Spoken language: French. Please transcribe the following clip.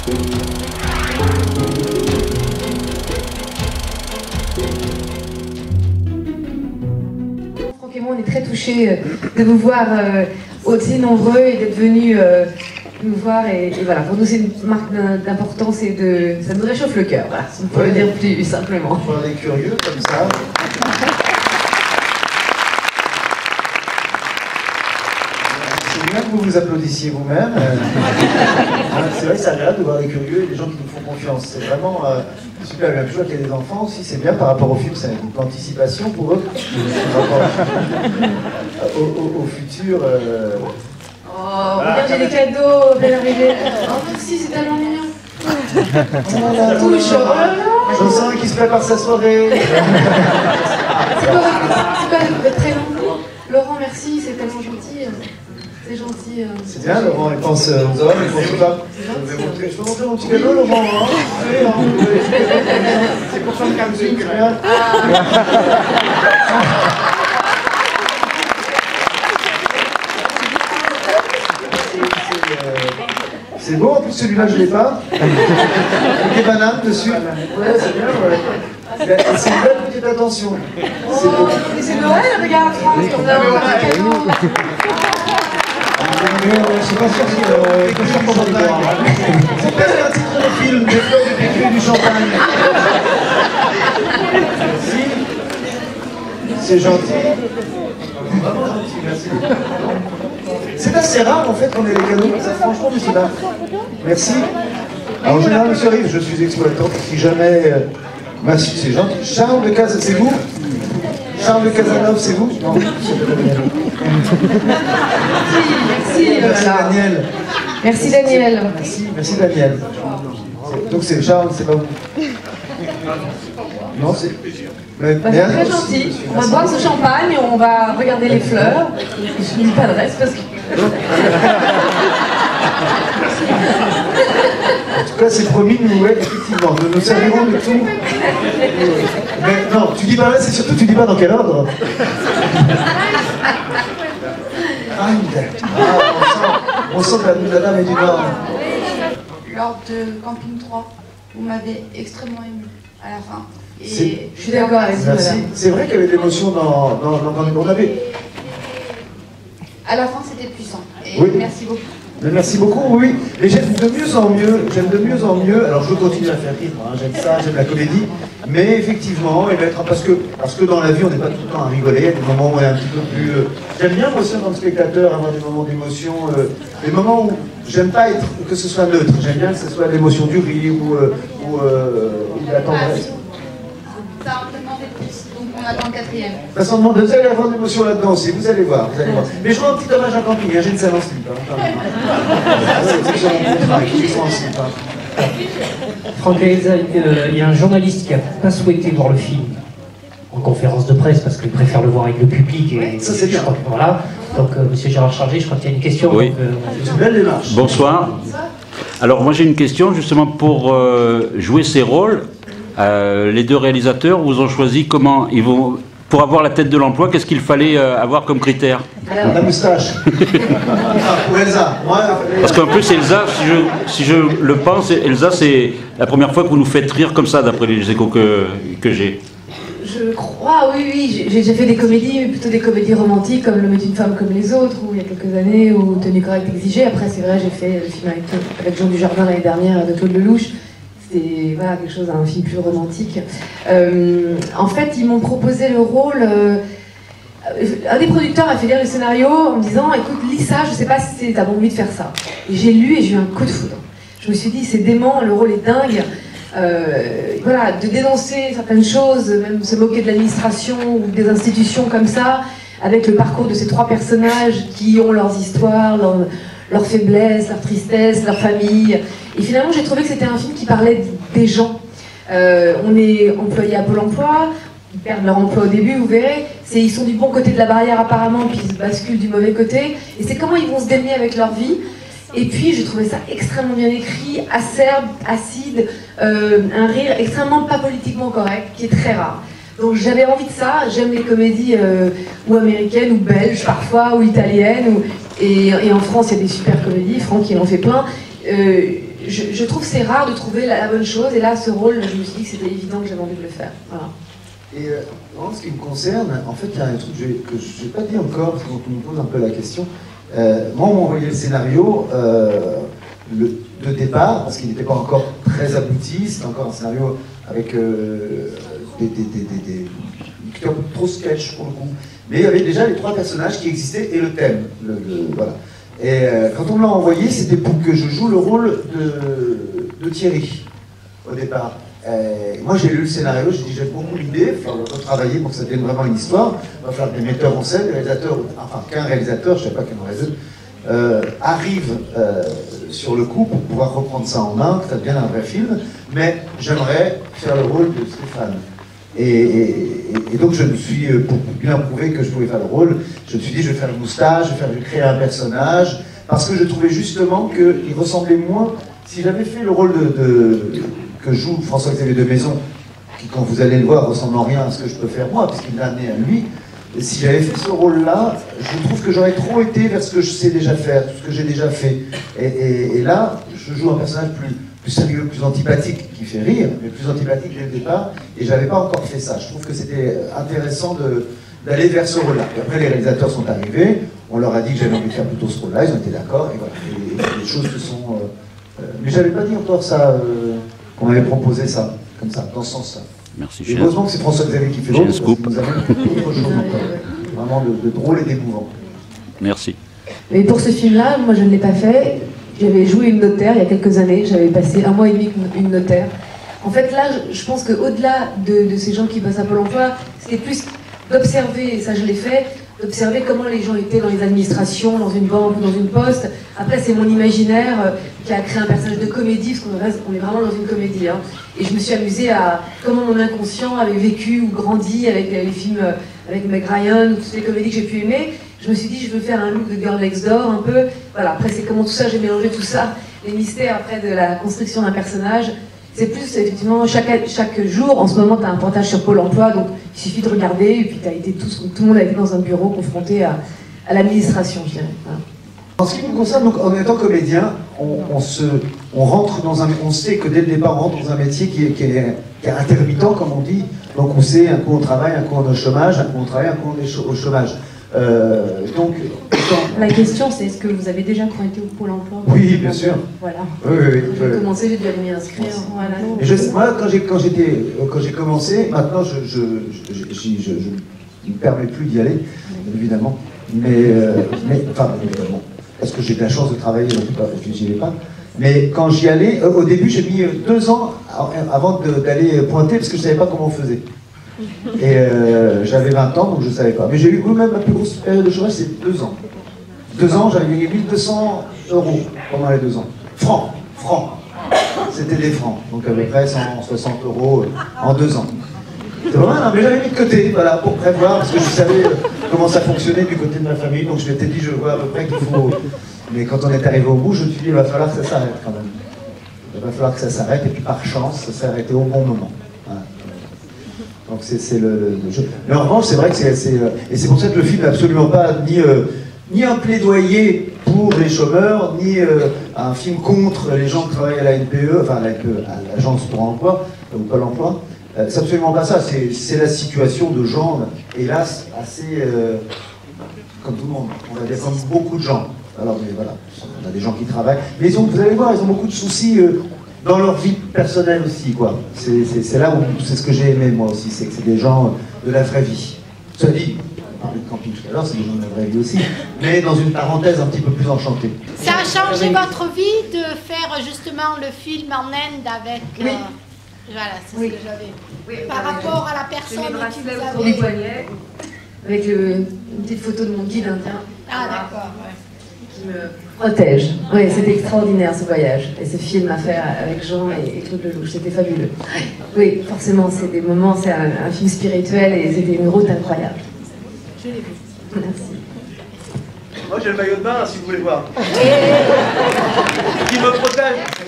Franck et moi, on est très touchés de vous voir aussi nombreux et d'être venus nous voir. Et voilà, pour nous, c'est une marque d'importance et ça nous réchauffe le cœur, voilà, si on peut le dire plus simplement. On est curieux comme ça. C'est bien que vous vous applaudissiez vous-même. C'est vrai que c'est agréable de voir des curieux et des gens qui nous font confiance. C'est vraiment super agréable. Je vois qu'il y a des enfants aussi, c'est bien par rapport au film, c'est une anticipation pour eux. Au futur. Oh, regarde, j'ai des cadeaux, belle arrivée. Oh, merci, c'est tellement mignon. Ça touche. Oh là là. Je sens qu'il se prépare sa soirée. C'est quoi votre prénom? Laurent, merci, c'est tellement gentil. C'est gentil. C'est bien, Laurent, il pense aux hommes, il pense aux femmes. Je peux montrer mon petit cadeau, Laurent, hein? C'est pour faire le calme, c'est beau, en plus celui-là je l'ai pas. Avec des bananes dessus. Ouais, c'est bien, ouais. C'est une belle petite attention. C'est beau. Mais c'est Noël, regarde, France, on a un cadeau. Je suis pas sûr que c'est presque un titre de film, des fleurs du PQ et du champagne. C'est gentil. Vraiment gentil, merci. C'est assez rare en fait qu'on ait les cadeaux comme ça, franchement, monsieur là. Merci. Alors, en général, monsieur Rive, je suis exploitant, si jamais. Merci, c'est gentil. Charles de Casanov, c'est vous? Charles de Casanov, c'est vous? Non, c'est Daniel. Merci Daniel. Merci Daniel. Merci Daniel. Donc c'est Charles, c'est pas vous? Non, c'est. C'est très gentil. On va boire ce champagne et on va regarder les fleurs. Je ne dis pas de reste parce que. En tout cas, c'est promis, nous, ouais, effectivement, nous servirons de tout. Mais non, tu dis pas là, c'est surtout tu dis pas dans quel ordre. On sent que la dame est du Nord. Lors de Camping 3, vous m'avez extrêmement ému à la fin. Et je suis d'accord avec vous, madame. C'est vrai qu'il y avait de l'émotion dans on avait. À la fin, c'était puissant. Et oui. Merci beaucoup. Mais merci beaucoup, oui. Mais j'aime de mieux en mieux, alors je continue à faire rire, hein, j'aime ça, j'aime la comédie, mais effectivement, parce que dans la vie, on n'est pas tout le temps à rigoler, il y a des moments où on est un petit peu plus... J'aime bien, moi aussi, en tant que spectateur, avoir des moments d'émotion, des moments où j'aime pas que ce soit neutre, j'aime bien que ce soit l'émotion du rire ou de la tendresse. Ça a un demandé plus, donc on attend le quatrième. Façon de demander, vous allez avoir de l'émotion là-dedans aussi, vous allez voir. Mais je rends un petit hommage à Camping, j'ai une salle en slip. Franck et Elsa, il y a un journaliste qui n'a pas souhaité voir le film en conférence de presse parce qu'il préfère le voir avec le public. Et ça c'est bien. Voilà. Donc, monsieur Gérard Chargé, je crois qu'il y a une question. Oui. C'est une belle démarche. Bonsoir. Alors, moi j'ai une question justement pour jouer ces rôles. Les deux réalisateurs vous ont choisi comment ils vont. Pour avoir la tête de l'emploi, qu'est-ce qu'il fallait avoir comme critère? La moustache. Pour Elsa. Parce qu'en plus, Elsa, si je le pense, Elsa, c'est la première fois que vous nous faites rire comme ça, d'après les échos que j'ai. Je crois, oui. J'ai déjà fait des comédies, mais plutôt des comédies romantiques, comme Le métier d'une femme comme les autres, ou il y a quelques années, ou Tenue correcte exigée. Après, c'est vrai, j'ai fait le film avec Jean Dujardin l'année dernière, de Claude Lelouch. C'était voilà, quelque chose, un film plus romantique. En fait, ils m'ont proposé le rôle. Un des producteurs m'a fait lire le scénario en me disant, écoute, lis ça, je sais pas si t'as envie de faire ça. Et j'ai lu et j'ai eu un coup de foudre. Je me suis dit, c'est dément, le rôle est dingue. Voilà, de dénoncer certaines choses, même se moquer de l'administration ou des institutions comme ça, avec le parcours de ces trois personnages qui ont leurs histoires, leurs faiblesses, leurs tristesses, leur famille. Et finalement, j'ai trouvé que c'était un film qui parlait des gens. On est employé à Pôle emploi, ils perdent leur emploi au début, vous verrez. Ils sont du bon côté de la barrière apparemment, puis ils se basculent du mauvais côté. Et c'est comment ils vont se démener avec leur vie. Et puis, j'ai trouvé ça extrêmement bien écrit, acerbe, acide, un rire extrêmement pas politiquement correct, qui est très rare. Donc j'avais envie de ça, j'aime les comédies ou américaines, ou belges parfois, ou italiennes, et en France il y a des super comédies, Franck il en fait plein. je trouve que c'est rare de trouver la bonne chose, et là, ce rôle, je me suis dit que c'était évident que j'avais envie de le faire. Voilà. Et en ce qui me concerne, en fait, il y a un truc que je n'ai pas dit encore, parce qu'on me pose un peu la question. Moi, on m'a envoyé le scénario de départ, parce qu'il n'était pas encore très abouti, c'était encore un scénario avec trop sketch pour le coup. Mais il y avait déjà les 3 personnages qui existaient et le thème. Voilà. Et quand on me l'a envoyé, c'était pour que je joue le rôle de Thierry, au départ. Moi j'ai lu le scénario, j'ai dit j'ai beaucoup l'idée, il faut retravailler pour que ça devienne vraiment une histoire. On va faire des metteurs en scène, des réalisateurs, enfin qu'un réalisateur, je ne sais pas qu'il y en aurait 2, arrive sur le coup pour pouvoir reprendre ça en main, que ça devienne un vrai film, mais j'aimerais faire le rôle de Stéphane. Et donc je me suis, pour bien prouver que je pouvais faire le rôle, je me suis dit je vais faire une moustache, je vais créer un personnage, parce que je trouvais justement qu'il ressemblait moins, si j'avais fait le rôle que joue François-Xavier de Maison, qui quand vous allez le voir ressemble en rien à ce que je peux faire moi, puisqu'il l'a amené à lui, et si j'avais fait ce rôle-là, je trouve que j'aurais trop été vers ce que je sais déjà faire, tout ce que j'ai déjà fait. Et là, je joue un personnage plus sérieux, plus antipathique, qui fait rire, mais plus antipathique dès le départ, et j'avais pas encore fait ça. Je trouve que c'était intéressant d'aller vers ce rôle-là. Et après, les réalisateurs sont arrivés, on leur a dit que j'avais envie de faire plutôt ce rôle-là, ils ont été d'accord, et voilà. Et les choses se sont... mais j'avais pas dit encore ça, qu'on m'avait proposé ça, comme ça, dans ce sens-là. Merci, et heureusement que c'est François-Xavier qui fait j'ai un l'autre, scoop. parce que nous avons autre chose encore. Vraiment de drôle et d'émouvant. Merci. Mais pour ce film-là, moi je ne l'ai pas fait. J'avais joué une notaire il y a quelques années, j'avais passé 1 mois et demi une notaire. En fait là, je pense qu'au-delà de ces gens qui passent à Pôle emploi, c'était plus d'observer, et ça je l'ai fait, d'observer comment les gens étaient dans les administrations, dans une banque ou dans une poste. Après c'est mon imaginaire qui a créé un personnage de comédie, parce qu'on est vraiment dans une comédie. Hein. Et je me suis amusée à comment mon inconscient avait vécu ou grandi avec les films avec Meg Ryan ou toutes les comédies que j'ai pu aimer. Je me suis dit, je veux faire un look de Girl Next Door un peu. Voilà, après c'est comment tout ça, j'ai mélangé tout ça, les mystères après de la construction d'un personnage. C'est plus, effectivement, chaque jour, en ce moment, tu as un pointage sur Pôle emploi, donc il suffit de regarder, et puis tout le monde a été dans un bureau confronté à l'administration, je dirais. Voilà. En ce qui nous concerne, donc, en étant comédien, on rentre dans on sait que dès le départ, on rentre dans un métier qui est intermittent, comme on dit. Donc on sait, un coup on travaille, un coup on est au chômage, un coup on travaille, un coup on est au chômage. La question, c'est est-ce que vous avez déjà pointé au Pôle emploi? Oui, bien sûr. Voilà. Oui. J'ai commencé, j'ai dû aller m'y inscrire. Voilà. Moi, quand j'ai commencé, maintenant, je ne me permets plus d'y aller, évidemment. Enfin, évidemment, parce que j'ai de la chance de travailler, donc j'y vais pas. Mais quand j'y allais, au début, j'ai mis 2 ans avant d'aller pointer, parce que je ne savais pas comment on faisait. Et j'avais 20 ans, donc je ne savais pas. Mais j'ai eu même ma plus grosse période de chômage, c'est 2 ans. 2 ans, j'avais gagné 1 200 € pendant les 2 ans. Francs. C'était des francs. Donc à peu près 160 € en 2 ans. C'était pas mal, hein, mais j'avais mis de côté, voilà, pour prévoir, parce que je savais comment ça fonctionnait du côté de ma famille. Donc je m'étais dit, je vois à peu près qu'il faut... Mais quand on est arrivé au bout, je me suis dit, il va falloir que ça s'arrête quand même. Il va falloir que ça s'arrête, et puis par chance, ça s'est arrêté au bon moment. Voilà. Donc c'est le jeu. Mais en revanche, c'est vrai que et c'est pour ça que le film n'est absolument pas ni un plaidoyer pour les chômeurs, ni un film contre les gens qui travaillent à la NPE, enfin à l'Agence pour l'emploi, ou Pôle emploi. C'est absolument pas ça, c'est la situation de gens, hélas, assez comme tout le monde, on va dire comme beaucoup de gens. Alors, mais voilà, on a des gens qui travaillent. Mais vous allez voir, ils ont beaucoup de soucis dans leur vie personnelle aussi, quoi. C'est là où, c'est ce que j'ai aimé, moi aussi, c'est que c'est des gens de la vraie vie. Cela dit, on parlait de camping tout à l'heure, c'est des gens de la vraie vie aussi, mais dans une parenthèse un petit peu plus enchantée. Ça a changé votre vie de faire justement le film en Inde avec... Oui. Voilà, c'est ce que j'avais. Oui, par rapport à la personne qui vous autour avait... du poignet, avec une petite photo de mon guide indien. Ah d'accord, ouais. Qui me protège. Oui, c'était extraordinaire ce voyage. Et ce film à faire avec Jean et Claude Lelouch, c'était fabuleux. Oui, forcément, c'est des moments, c'est un film spirituel et c'était une route incroyable. Je l'ai vu. Merci. Moi j'ai le maillot de bain, si vous voulez voir. Qui me protège.